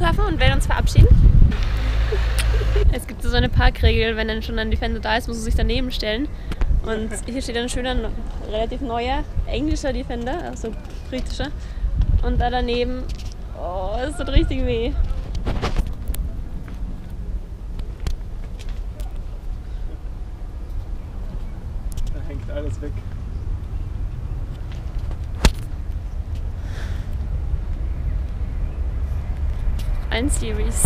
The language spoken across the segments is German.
Flughafen und werden uns verabschieden. Es gibt so eine Parkregel, wenn dann schon ein Defender da ist, muss man sich daneben stellen. Und hier steht ein schöner, relativ neuer englischer Defender, also britischer. Und da daneben, oh, das tut richtig weh. Da hängt alles weg. Ein Series.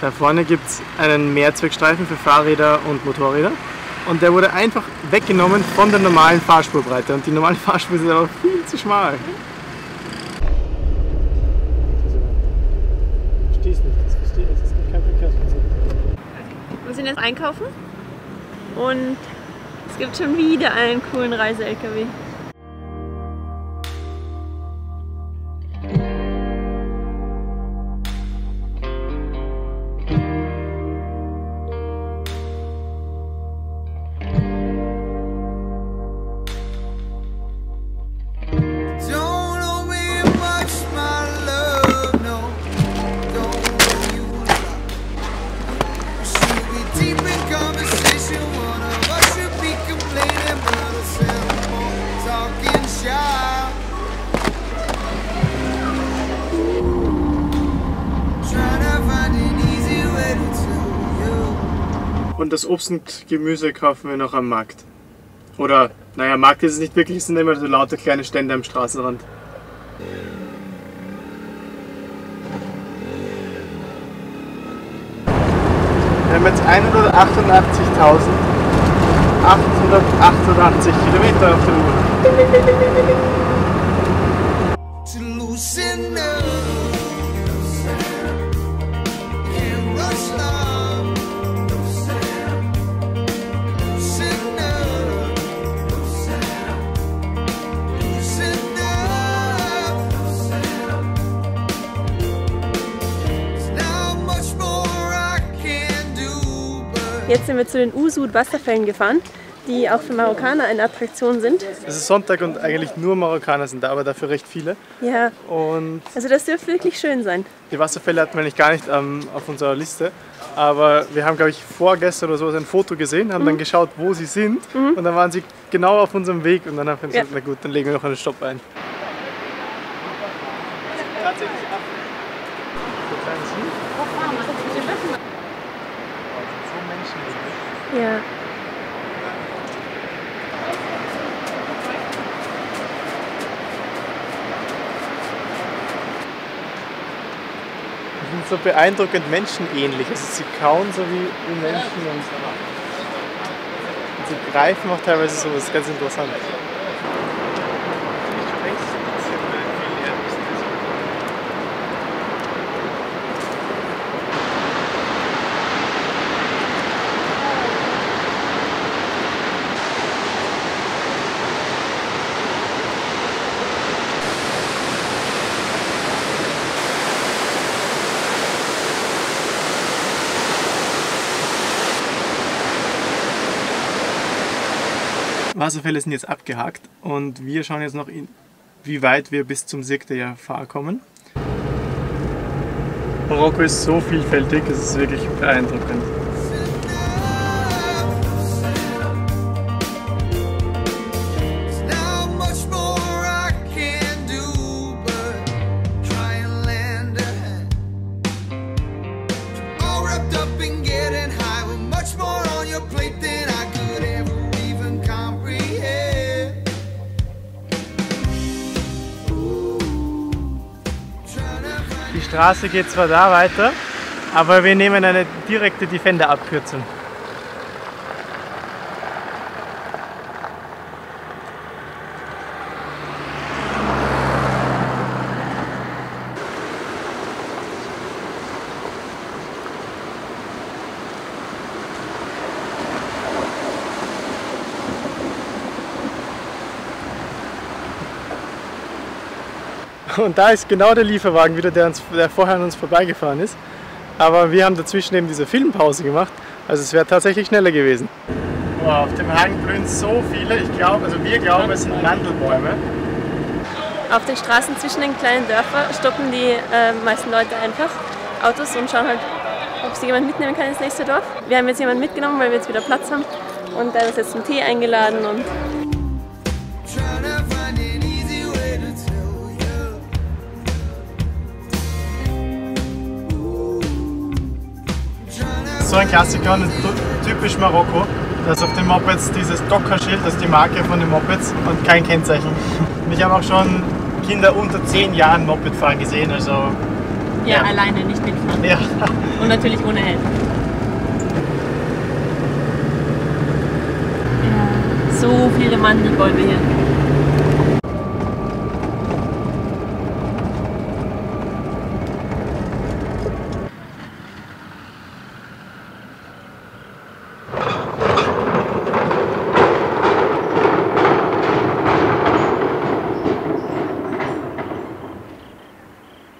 Da vorne gibt es einen Mehrzweckstreifen für Fahrräder und Motorräder. Und der wurde einfach weggenommen von der normalen Fahrspurbreite. Und die normale Fahrspur ist aber viel zu schmal. Ich verstehe es nicht. Es ist kein Verkehrsprinzip. Wir sind jetzt einkaufen und es gibt schon wieder einen coolen Reise-LKW. Und das Obst und Gemüse kaufen wir noch am Markt. Oder, naja, Markt ist es nicht wirklich, es sind immer so lauter kleine Stände am Straßenrand. Wir haben jetzt 188.888 Kilometer auf der Uhr. Jetzt sind wir zu den Usud-Wasserfällen gefahren, die auch für Marokkaner eine Attraktion sind. Es ist Sonntag und eigentlich nur Marokkaner sind da, aber dafür recht viele. Ja, und also das dürfte wirklich schön sein. Die Wasserfälle hatten wir eigentlich gar nicht auf unserer Liste, aber wir haben, glaube ich, vorgestern oder so ein Foto gesehen, haben dann geschaut, wo sie sind und dann waren sie genau auf unserem Weg und dann haben wir gesagt, na gut, dann legen wir noch einen Stopp ein. Tatsächlich ab. So kleines Lied. Ja. Die sind so beeindruckend menschenähnlich. Also sie kauen so wie Menschen und sie greifen auch teilweise so, das ist ganz interessant. Wasserfälle sind jetzt abgehakt und wir schauen jetzt noch, wie weit wir bis zum Cirque du Jafar kommen. Marokko ist so vielfältig, es ist wirklich beeindruckend. Die Straße geht zwar da weiter, aber wir nehmen eine direkte Defender-Abkürzung. Und da ist genau der Lieferwagen wieder, der vorher an uns vorbeigefahren ist. Aber wir haben dazwischen eben diese Filmpause gemacht, also es wäre tatsächlich schneller gewesen. Wow, auf dem Hang blühen so viele, wir glauben, es sind Mandelbäume. Auf den Straßen zwischen den kleinen Dörfern stoppen die meisten Leute einfach Autos und schauen halt, ob sie jemand mitnehmen kann ins nächste Dorf. Wir haben jetzt jemanden mitgenommen, weil wir jetzt wieder Platz haben und der ist jetzt zum Tee eingeladen. Und so ein Klassiker und typisch Marokko, dass auf den Mopeds dieses Docker-Schild, das ist die Marke von den Mopeds und kein Kennzeichen. Und ich habe auch schon Kinder unter 10 Jahren Moped fahren gesehen, also... Ja, alleine, nicht mitfahren. Ja. Und natürlich ohne Helm. Ja, so viele Mandelbäume hier.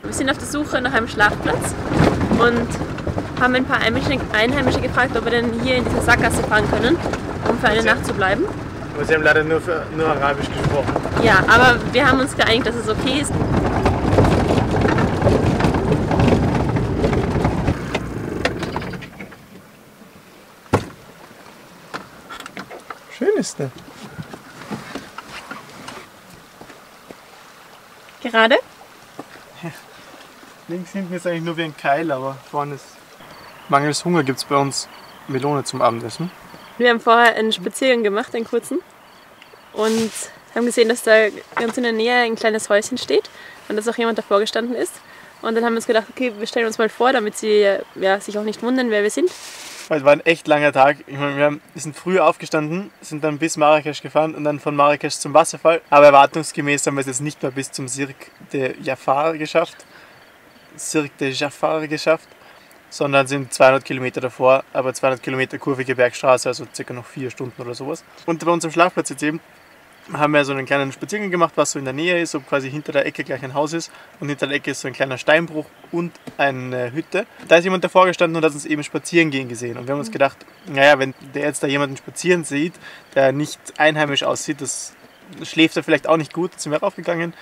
Wir sind auf der Suche nach einem Schlafplatz und haben ein paar Einheimische gefragt, ob wir denn hier in diese Sackgasse fahren können, um für eine Nacht zu bleiben. Aber sie haben leider nur Arabisch gesprochen. Ja, aber wir haben uns geeinigt, dass es okay ist. Schön ist der. Gerade? Links hinten ist eigentlich nur wie ein Keil, aber vorne ist... Mangels Hunger gibt es bei uns Melone zum Abendessen. Wir haben vorher einen Spaziergang gemacht, einen kurzen. Und haben gesehen, dass da ganz in der Nähe ein kleines Häuschen steht und dass auch jemand davor gestanden ist. Und dann haben wir uns gedacht, okay, wir stellen uns mal vor, damit sie sich auch nicht wundern, wer wir sind. Es war ein echt langer Tag. Ich meine, wir sind früh aufgestanden, sind dann bis Marrakesch gefahren und dann von Marrakesch zum Wasserfall. Aber erwartungsgemäß haben wir es jetzt nicht mehr bis zum Cirque de Jafar geschafft. Sondern sind 200 Kilometer davor, aber 200 Kilometer kurvige Bergstraße, also circa noch 4 Stunden oder sowas. Und bei unserem Schlafplatz jetzt eben haben wir so einen kleinen Spaziergang gemacht, was so in der Nähe ist, so quasi hinter der Ecke gleich ein Haus ist. Und hinter der Ecke ist so ein kleiner Steinbruch und eine Hütte. Da ist jemand davor gestanden und hat uns eben spazieren gehen gesehen. Und wir haben uns gedacht, naja, wenn der jetzt da jemanden spazieren sieht, der nicht einheimisch aussieht, das schläft er vielleicht auch nicht gut. Sind wir raufgegangen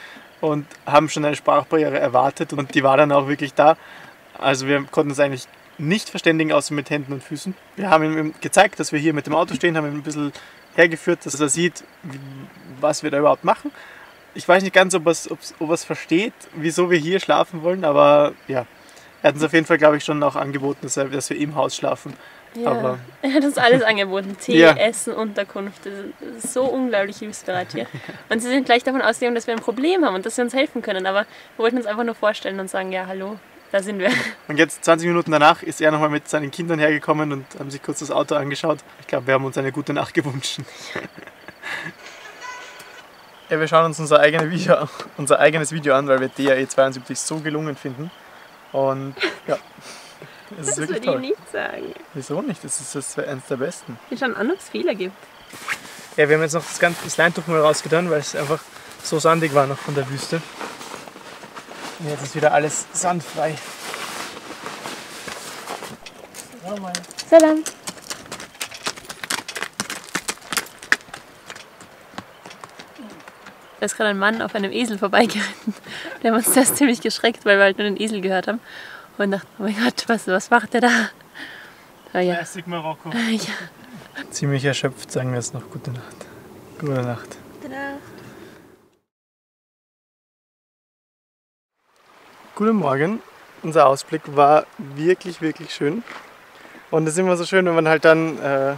und haben schon eine Sprachbarriere erwartet und die war dann auch wirklich da. Also wir konnten uns eigentlich nicht verständigen, außer mit Händen und Füßen. Wir haben ihm gezeigt, dass wir hier mit dem Auto stehen, haben ihm ein bisschen hergeführt, dass er sieht, was wir da überhaupt machen. Ich weiß nicht ganz, ob er es versteht, wieso wir hier schlafen wollen, aber ja, er hat uns auf jeden Fall, glaube ich, schon auch angeboten, dass wir im Haus schlafen. Ja, aber er hat uns alles angeboten, Tee, ja. Essen, Unterkunft, das ist so unglaublich hilfsbereit hier. Und sie sind gleich davon ausgegangen, dass wir ein Problem haben und dass sie uns helfen können, aber wir wollten uns einfach nur vorstellen und sagen, ja hallo, da sind wir. Und jetzt 20 Minuten danach ist er nochmal mit seinen Kindern hergekommen und haben sich kurz das Auto angeschaut. Ich glaube, wir haben uns eine gute Nacht gewünscht. Ja, wir schauen uns unser eigenes Video an, weil wir DAE 72 so gelungen finden. Und ja, es ist wirklich toll. Das würde ich nicht sagen. Wieso nicht? Das ist eines der besten. Wir schauen an, ob es Fehler gibt. Ja, wir haben jetzt noch das Leintuch mal rausgetan, weil es einfach so sandig war noch von der Wüste. Und jetzt ist wieder alles sandfrei. Salam. Da ist gerade ein Mann auf einem Esel vorbeigeritten. Wir haben uns das ziemlich geschreckt, weil wir halt nur den Esel gehört haben. Und dachten, oh mein Gott, was macht der da? Aber ja. Classic Marokko. Ja. Ziemlich erschöpft, sagen wir jetzt noch gute Nacht. Gute Nacht. Gute Nacht. Guten Morgen. Unser Ausblick war wirklich, wirklich schön. Und es ist immer so schön, wenn man halt dann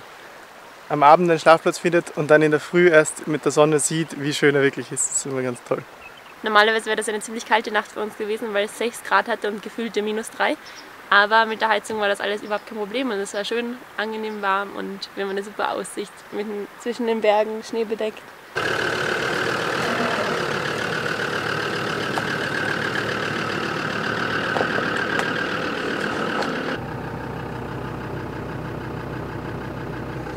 am Abend einen Schlafplatz findet und dann in der Früh erst mit der Sonne sieht, wie schön er wirklich ist. Das ist immer ganz toll. Normalerweise wäre das eine ziemlich kalte Nacht für uns gewesen, weil es 6 Grad hatte und gefühlte -3. Aber mit der Heizung war das alles überhaupt kein Problem und es war schön angenehm warm und wir haben eine super Aussicht mitten zwischen den Bergen, schneebedeckt.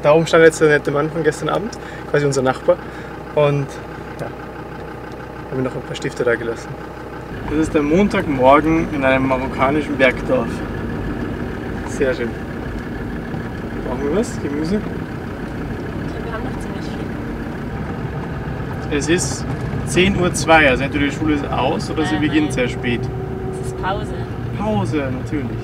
Da oben stand jetzt der nette Mann von gestern Abend, quasi unser Nachbar. Und ja, haben wir noch ein paar Stifte da gelassen. Das ist der Montagmorgen in einem marokkanischen Bergdorf. Sehr schön. Brauchen wir was? Gemüse? Ich glaube, wir haben noch ziemlich viel. Es ist 10:02 Uhr, also entweder die Schule ist aus oder sie beginnt sehr spät. Es ist Pause. Pause, natürlich.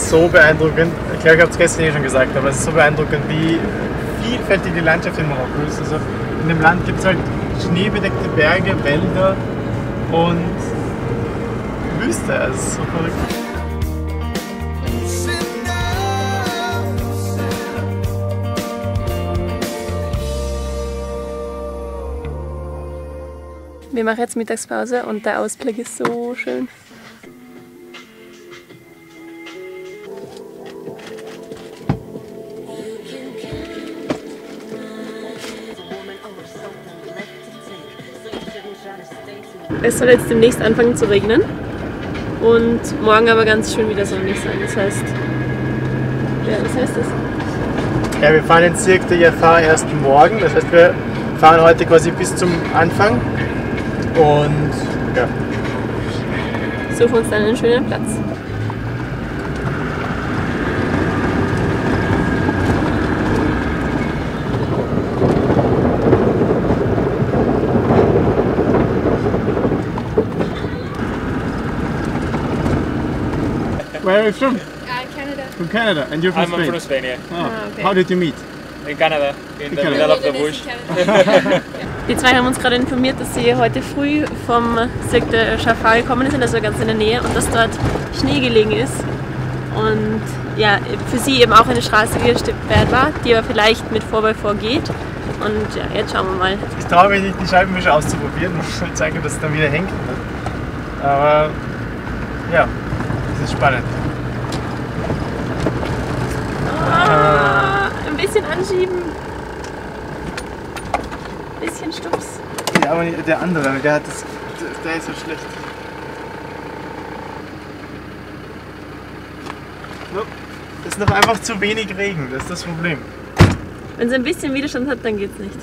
So beeindruckend, ich glaube, ich habe es gestern schon gesagt, aber es ist so beeindruckend, wie vielfältig die Landschaft in Marokko ist. Also in dem Land gibt es halt schneebedeckte Berge, Wälder und Wüste. Also es ist so verrückt. Wir machen jetzt Mittagspause und der Ausblick ist so schön. Es soll jetzt demnächst anfangen zu regnen und morgen aber ganz schön wieder sonnig sein. Das heißt, ja, was heißt das? Ja, wir fahren in Cirque de Jafar erst morgen, das heißt, wir fahren heute quasi bis zum Anfang und ja. Suchen uns dann einen schönen Platz. Where are you from? Canada. From Canada, and you're from Spain? I'm from Spain, yeah. Oh. Okay. How did you meet? In Canada, in the Canada. middle of the bush. Die zwei haben uns gerade informiert, dass sie heute früh vom Cirque de Jafar gekommen sind, also ganz in der Nähe, und dass dort Schnee gelegen ist. Und ja, für sie eben auch eine Straße gesperrt war, die aber vielleicht mit 4x4 geht. Und ja, jetzt schauen wir mal. Ich traue mich nicht, die Scheibenwischer auszuprobieren und zeigen, dass es dann wieder hängt. Aber ja, das ist spannend. Ein bisschen anschieben. Ein bisschen Stups. Ja, aber der andere, der ist so schlecht. Es ist noch einfach zu wenig Regen, das ist das Problem. Wenn sie ein bisschen Widerstand hat, dann geht's nicht.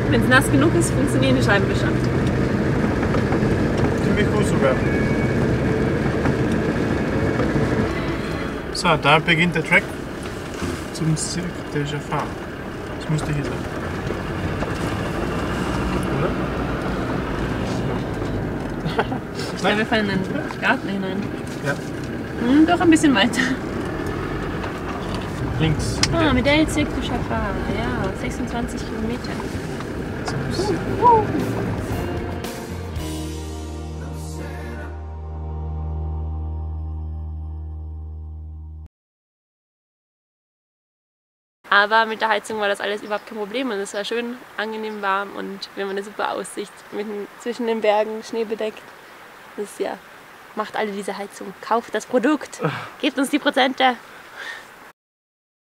Wenn es nass genug ist, funktionieren die Scheibenwischer. Ziemlich gut sogar. So, da beginnt der Track zum Cirque de Jafar. Das müsste hier sein. Oder? Ich glaube, wir fallen in den Garten hinein. Ja. Doch ein bisschen weiter. Links. Medell Cirque de Jafar, ja, 26 Kilometer. Aber mit der Heizung war das alles überhaupt kein Problem und es war schön angenehm warm und wir haben eine super Aussicht zwischen den Bergen, schneebedeckt. Das ist ja, macht alle diese Heizung. Kauft das Produkt, gebt uns die Prozente.